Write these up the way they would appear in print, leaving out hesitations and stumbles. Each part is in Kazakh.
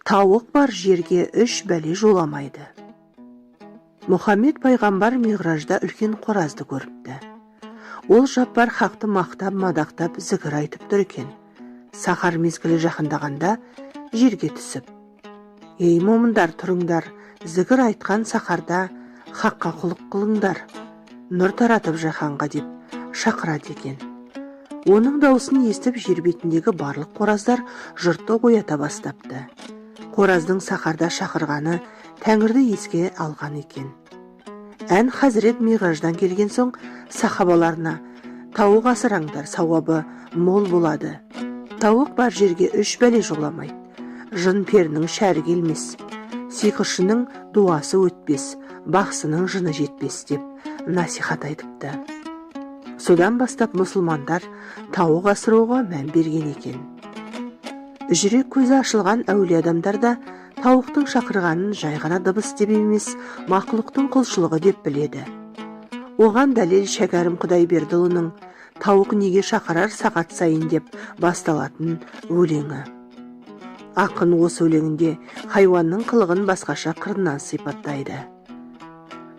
Тауық бар жерге 3 бәле жоламайды. Мұхаммед пайғамбар миғражда үлкен қоразды көріпті. Ол жаппар хақты мақтап, мадақтап, зікір айтып тұр екен. Сахар мезгілі жақындағанда жерге түсіп: «Ей момындар, тұрыңдар, зікір айтқан сахарда хаққа құлық қылыңдар, нұр таратып жаһанға» деп шақырады екен. Оның дауысын естіп жер бетіндегі барлық қораздар жұртты оята бастапты. Қораздың сахарда шақырғаны Тәңірді еске алған екен. Ән Хазірет миғраждан келген соң сахабаларына: «Тауық асыраңдар, сауабы мол болады. Тауық бар жерге 3 бәле жоламайды. Жын перінің шәрі келмес, сиқыршының дуасы өтпес, бақсының жыны жетпес» деп насихат айтыпты. Содан бастап мұсылмандар тауық асыруға мән берген екен. Жүрек көзі ашылған әулие адамдар да тауықтың шақырғанын жай ғана дыбыс деп емес, мақлұқтың құлшылығы деп біледі. Оған дәлел Шәкәрім Құдайбердіұлының «Тауық неге шақырар сағат сайын» деп басталатын өлеңі. Ақын осы өлеңінде хайуанның қылығын басқаша қырынан сипаттайды.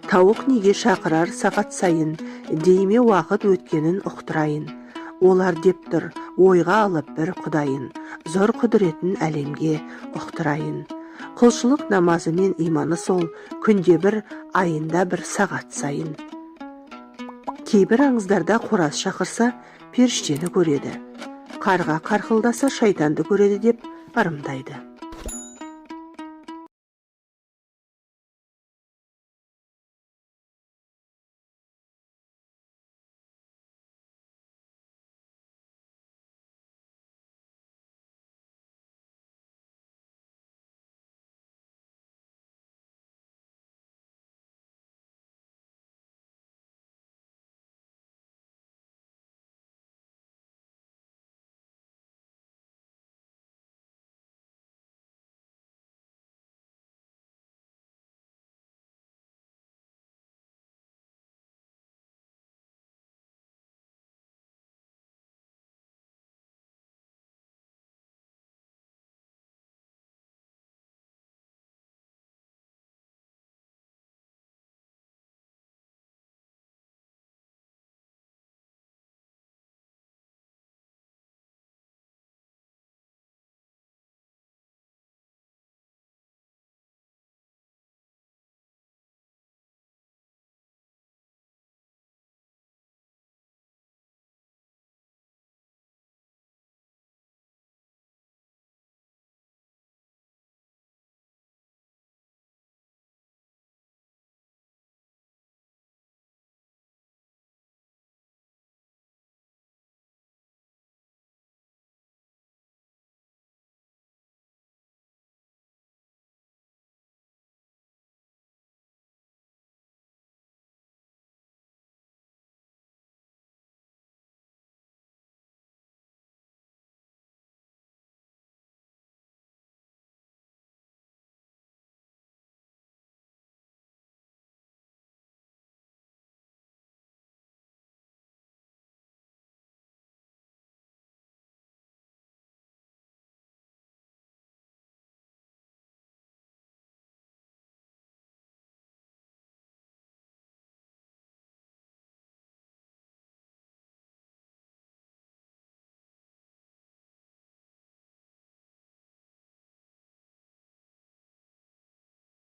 «Тауық неге шақырар сағат сайын, дейме уақыт өткенін ұқтырайын. Олар деп тұр, ойға алып бір құдайын, зор құдіретін әлемге ұқтырайын. Құлшылық намазы мен иманы сол, күнде бір, айында бір сағат сайын». Кейбір аңыздарда қораз шақырса періштені көреді, қарға қарқылдаса шайтанды көреді деп ырымдайды.